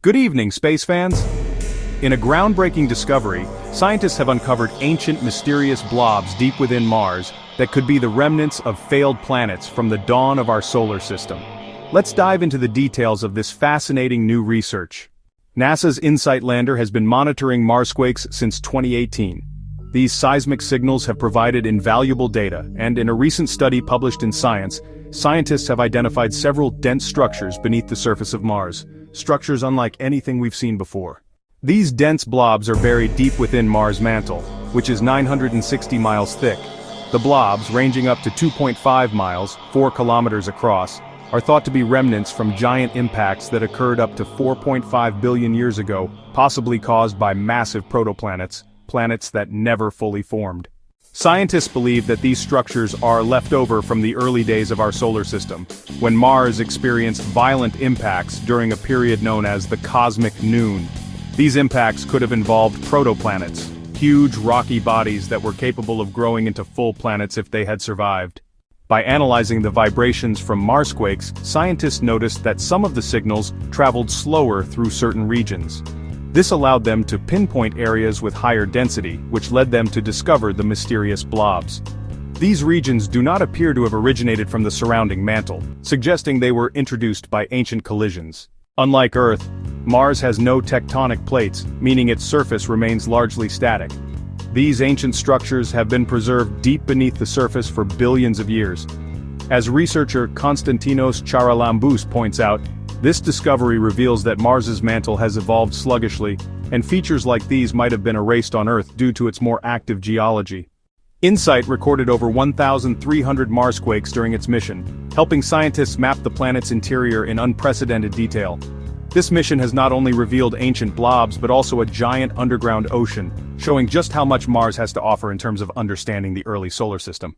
Good evening, space fans! In a groundbreaking discovery, scientists have uncovered ancient mysterious blobs deep within Mars that could be the remnants of failed planets from the dawn of our solar system. Let's dive into the details of this fascinating new research. NASA's InSight lander has been monitoring Marsquakes since 2018. These seismic signals have provided invaluable data, and in a recent study published in Science, scientists have identified several dense structures beneath the surface of Mars, structures unlike anything we've seen before. These dense blobs are buried deep within Mars' mantle, which is 960 miles thick. The blobs, ranging up to 2.5 miles, 4 kilometers across, are thought to be remnants from giant impacts that occurred up to 4.5 billion years ago, possibly caused by massive protoplanets, planets that never fully formed. Scientists believe that these structures are left over from the early days of our solar system, when Mars experienced violent impacts during a period known as the cosmic noon. These impacts could have involved protoplanets, huge rocky bodies that were capable of growing into full planets if they had survived. By analyzing the vibrations from Marsquakes, scientists noticed that some of the signals traveled slower through certain regions. This allowed them to pinpoint areas with higher density, which led them to discover the mysterious blobs. These regions do not appear to have originated from the surrounding mantle, suggesting they were introduced by ancient collisions. Unlike Earth, Mars has no tectonic plates, meaning its surface remains largely static. These ancient structures have been preserved deep beneath the surface for billions of years. As researcher Konstantinos Charalambous points out, this discovery reveals that Mars's mantle has evolved sluggishly, and features like these might have been erased on Earth due to its more active geology. InSight recorded over 1,300 Marsquakes during its mission, helping scientists map the planet's interior in unprecedented detail. This mission has not only revealed ancient blobs but also a giant underground ocean, showing just how much Mars has to offer in terms of understanding the early solar system.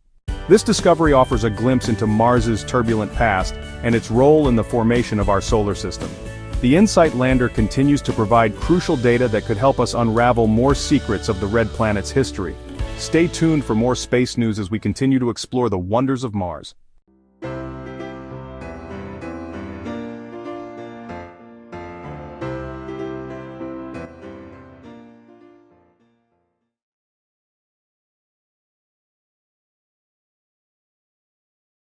This discovery offers a glimpse into Mars's turbulent past and its role in the formation of our solar system. The InSight lander continues to provide crucial data that could help us unravel more secrets of the red planet's history. Stay tuned for more space news as we continue to explore the wonders of Mars.